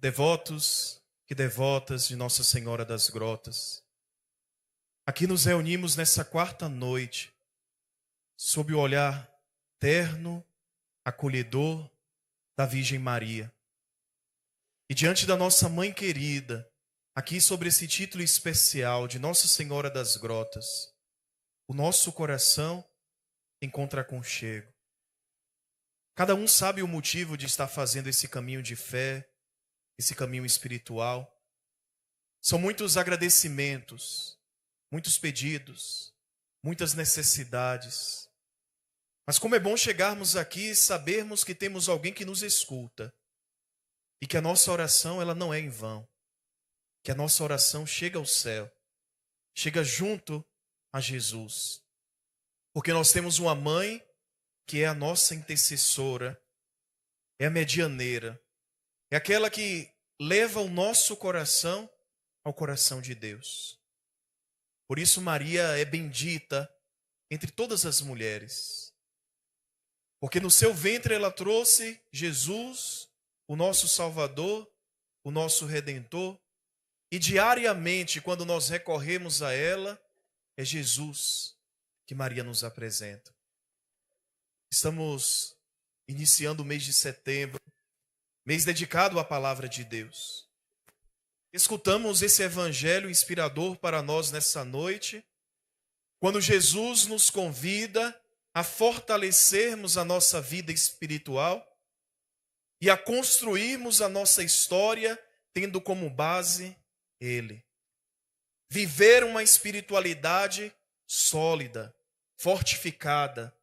Devotos e devotas de Nossa Senhora das Grotas, aqui nos reunimos nessa quarta noite, sob o olhar terno, acolhedor da Virgem Maria. E diante da nossa Mãe querida, aqui sobre esse título especial de Nossa Senhora das Grotas, o nosso coração encontra aconchego. Cada um sabe o motivo de estar fazendo esse caminho de fé, esse caminho espiritual. São muitos agradecimentos, muitos pedidos, muitas necessidades. Mas como é bom chegarmos aqui e sabermos que temos alguém que nos escuta e que a nossa oração ela não é em vão, que a nossa oração chega ao céu, chega junto a Jesus. Porque nós temos uma mãe que é a nossa intercessora, é a medianeira, é aquela que leva o nosso coração ao coração de Deus. Por isso Maria é bendita entre todas as mulheres. Porque no seu ventre ela trouxe Jesus, o nosso Salvador, o nosso Redentor. E diariamente, quando nós recorremos a ela, é Jesus que Maria nos apresenta. Estamos iniciando o mês de setembro, mês dedicado à palavra de Deus. Escutamos esse evangelho inspirador para nós nessa noite, quando Jesus nos convida a fortalecermos a nossa vida espiritual e a construirmos a nossa história tendo como base Ele. Viver uma espiritualidade sólida, fortificada.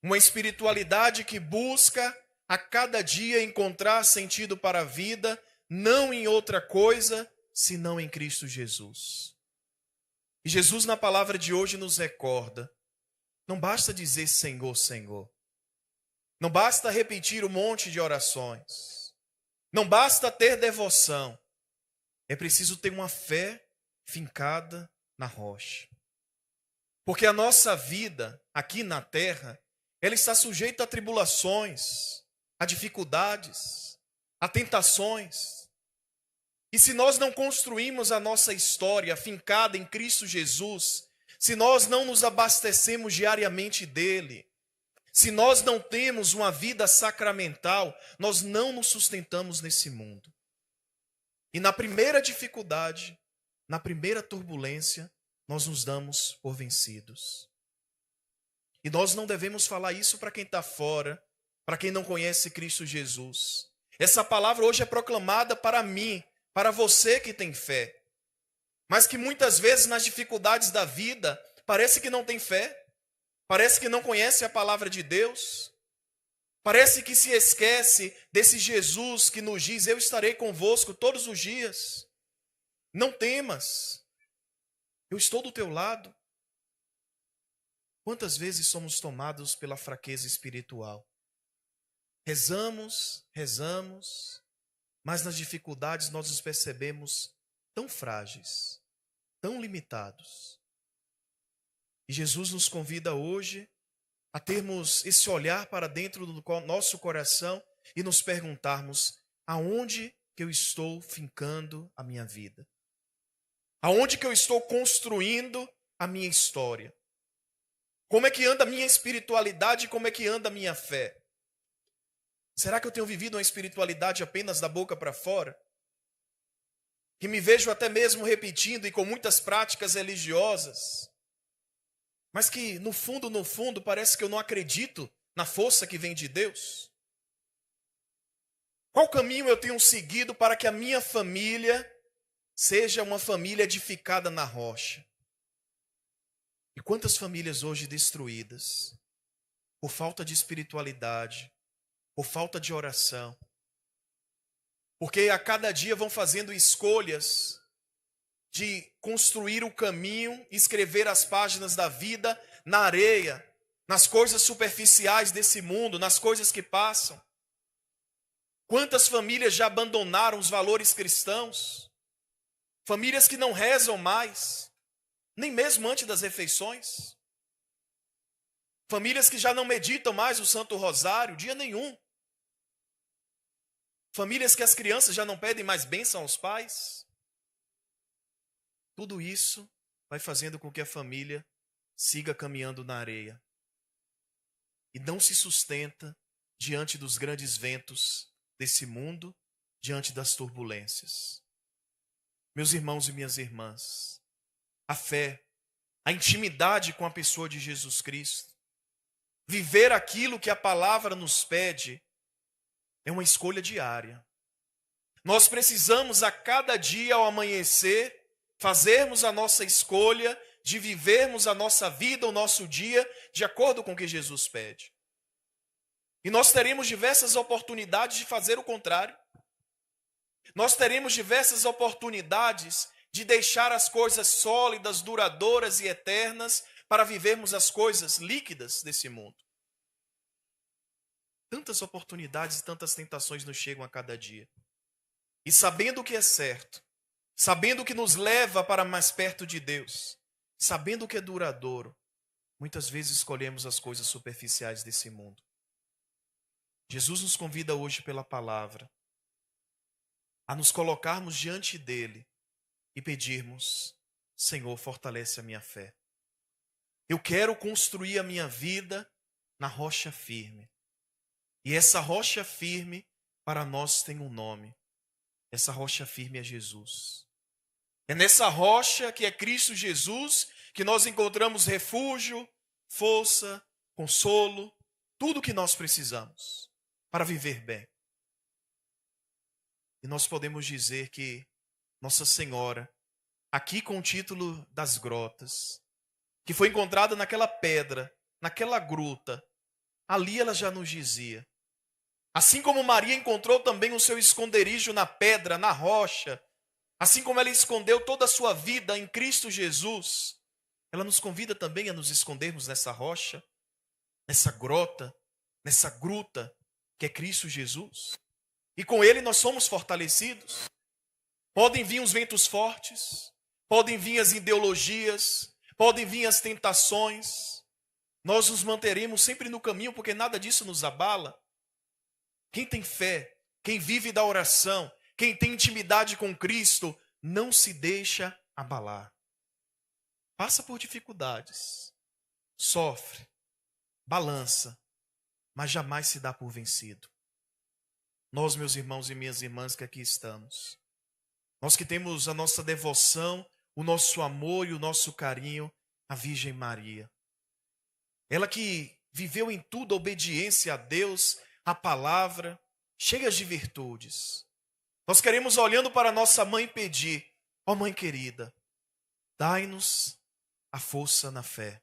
Uma espiritualidade que busca a cada dia encontrar sentido para a vida, não em outra coisa, senão em Cristo Jesus. E Jesus na palavra de hoje nos recorda, não basta dizer Senhor, Senhor. Não basta repetir um monte de orações. Não basta ter devoção. É preciso ter uma fé fincada na rocha. Porque a nossa vida aqui na terra, ela está sujeita a tribulações, a dificuldades, a tentações. E se nós não construímos a nossa história fincada em Cristo Jesus, se nós não nos abastecemos diariamente dele, se nós não temos uma vida sacramental, nós não nos sustentamos nesse mundo. E na primeira dificuldade, na primeira turbulência, nós nos damos por vencidos. E nós não devemos falar isso para quem está fora, para quem não conhece Cristo Jesus. Essa palavra hoje é proclamada para mim, para você que tem fé. Mas que muitas vezes nas dificuldades da vida, parece que não tem fé. Parece que não conhece a palavra de Deus. Parece que se esquece desse Jesus que nos diz, eu estarei convosco todos os dias. Não temas, eu estou do teu lado. Quantas vezes somos tomados pela fraqueza espiritual? Rezamos, mas nas dificuldades nós nos percebemos tão frágeis, tão limitados. E Jesus nos convida hoje a termos esse olhar para dentro do nosso coração e nos perguntarmos aonde que eu estou fincando a minha vida? Aonde que eu estou construindo a minha história? Como é que anda a minha espiritualidade e como é que anda a minha fé? Será que eu tenho vivido uma espiritualidade apenas da boca para fora? Que me vejo até mesmo repetindo e com muitas práticas religiosas, mas que no fundo, parece que eu não acredito na força que vem de Deus? Qual caminho eu tenho seguido para que a minha família seja uma família edificada na rocha? E quantas famílias hoje destruídas por falta de espiritualidade, por falta de oração, porque a cada dia vão fazendo escolhas de construir o caminho, escrever as páginas da vida na areia, nas coisas superficiais desse mundo, nas coisas que passam. Quantas famílias já abandonaram os valores cristãos? Famílias que não rezam mais, nem mesmo antes das refeições. Famílias que já não meditam mais o Santo Rosário, dia nenhum. famílias que as crianças já não pedem mais bênção aos pais. Tudo isso vai fazendo com que a família siga caminhando na areia e não se sustenta diante dos grandes ventos desse mundo, diante das turbulências. Meus irmãos e minhas irmãs, a fé, a intimidade com a pessoa de Jesus Cristo, viver aquilo que a palavra nos pede, é uma escolha diária. Nós precisamos a cada dia ao amanhecer fazermos a nossa escolha de vivermos a nossa vida, o nosso dia, de acordo com o que Jesus pede. E nós teremos diversas oportunidades de fazer o contrário. Nós teremos diversas oportunidades de deixar as coisas sólidas, duradouras e eternas para vivermos as coisas líquidas desse mundo. Tantas oportunidades e tantas tentações nos chegam a cada dia. E sabendo o que é certo, sabendo o que nos leva para mais perto de Deus, sabendo o que é duradouro, muitas vezes escolhemos as coisas superficiais desse mundo. Jesus nos convida hoje pela palavra a nos colocarmos diante dele e pedirmos: Senhor, fortalece a minha fé. Eu quero construir a minha vida na rocha firme. E essa rocha firme para nós tem um nome. Essa rocha firme é Jesus. É nessa rocha que é Cristo Jesus que nós encontramos refúgio, força, consolo, tudo o que nós precisamos para viver bem. E nós podemos dizer que Nossa Senhora, aqui com o título das grotas, que foi encontrada naquela pedra, naquela gruta, ali ela já nos dizia. Assim como Maria encontrou também o seu esconderijo na pedra, na rocha, assim como ela escondeu toda a sua vida em Cristo Jesus, ela nos convida também a nos escondermos nessa rocha, nessa grota, nessa gruta que é Cristo Jesus. E com ele nós somos fortalecidos. Podem vir os ventos fortes, podem vir as ideologias, podem vir as tentações. Nós nos manteremos sempre no caminho porque nada disso nos abala. Quem tem fé, quem vive da oração, quem tem intimidade com Cristo, não se deixa abalar. Passa por dificuldades, sofre, balança, mas jamais se dá por vencido. Nós, meus irmãos e minhas irmãs que aqui estamos, nós que temos a nossa devoção, o nosso amor e o nosso carinho à Virgem Maria. Ela que viveu em tudo a obediência a Deus, a palavra, cheias de virtudes. Nós queremos, olhando para nossa mãe, pedir: ó mãe querida, dai-nos a força na fé.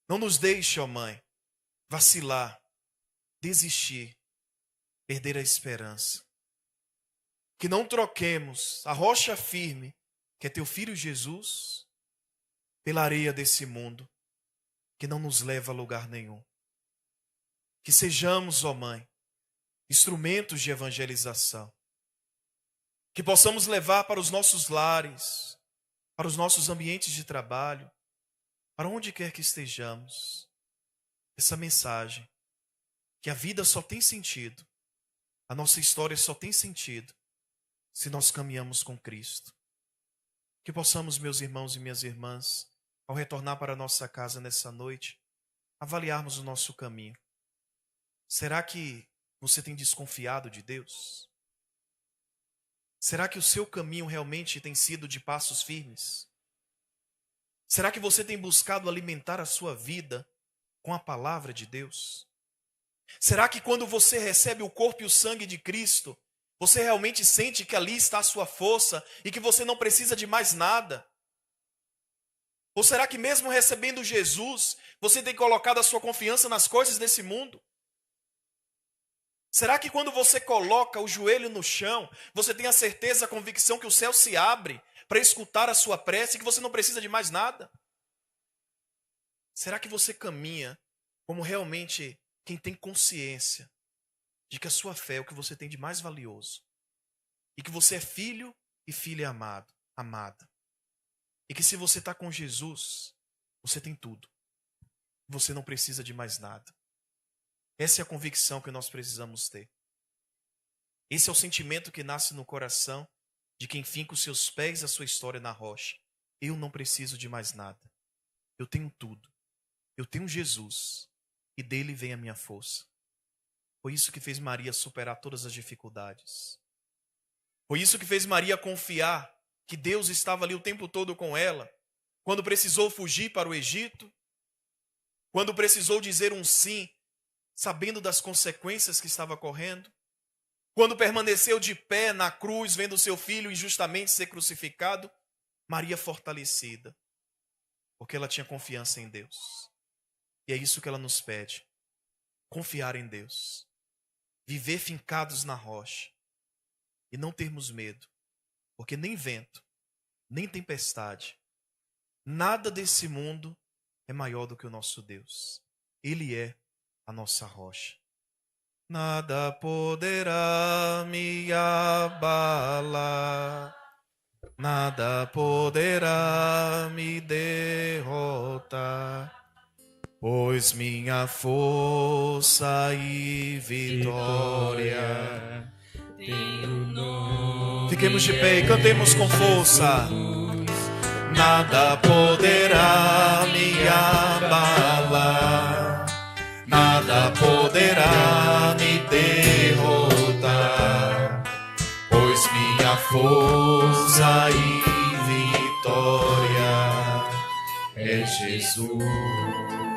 Não nos deixe, ó mãe, vacilar, desistir, perder a esperança. Que não troquemos a rocha firme, que é teu Filho Jesus, pela areia desse mundo, que não nos leva a lugar nenhum. Que sejamos, ó mãe, instrumentos de evangelização. Que possamos levar para os nossos lares, para os nossos ambientes de trabalho, para onde quer que estejamos, essa mensagem, que a vida só tem sentido, a nossa história só tem sentido, se nós caminhamos com Cristo. Que possamos, meus irmãos e minhas irmãs, ao retornar para a nossa casa nessa noite, avaliarmos o nosso caminho. Será que você tem desconfiado de Deus? Será que o seu caminho realmente tem sido de passos firmes? Será que você tem buscado alimentar a sua vida com a palavra de Deus? Será que quando você recebe o corpo e o sangue de Cristo, você realmente sente que ali está a sua força e que você não precisa de mais nada? Ou será que mesmo recebendo Jesus, você tem colocado a sua confiança nas coisas desse mundo? Será que quando você coloca o joelho no chão, você tem a certeza, a convicção que o céu se abre para escutar a sua prece e que você não precisa de mais nada? Será que você caminha como realmente quem tem consciência de que a sua fé é o que você tem de mais valioso? E que você é filho e filha amado, amada. E que se você está com Jesus, você tem tudo. Você não precisa de mais nada. Essa é a convicção que nós precisamos ter. Esse é o sentimento que nasce no coração de quem finca os seus pés e a sua história na rocha. Eu não preciso de mais nada. Eu tenho tudo. Eu tenho Jesus. E dele vem a minha força. Foi isso que fez Maria superar todas as dificuldades. Foi isso que fez Maria confiar que Deus estava ali o tempo todo com ela. Quando precisou fugir para o Egito. Quando precisou dizer um sim, sabendo das consequências que estava correndo. Quando permaneceu de pé na cruz, vendo seu filho injustamente ser crucificado. Maria fortalecida. Porque ela tinha confiança em Deus. E é isso que ela nos pede. Confiar em Deus. Viver fincados na rocha. E não termos medo. Porque nem vento, nem tempestade, nada desse mundo é maior do que o nosso Deus. Ele é a nossa rocha. Nada poderá me abalar. Nada poderá me derrotar. Pois minha força e vitória tem o nome. Fiquemos de pé e cantemos com força. Nada poderá me abalar. Nada poderá me derrotar. Pois minha força e vitória é Jesus.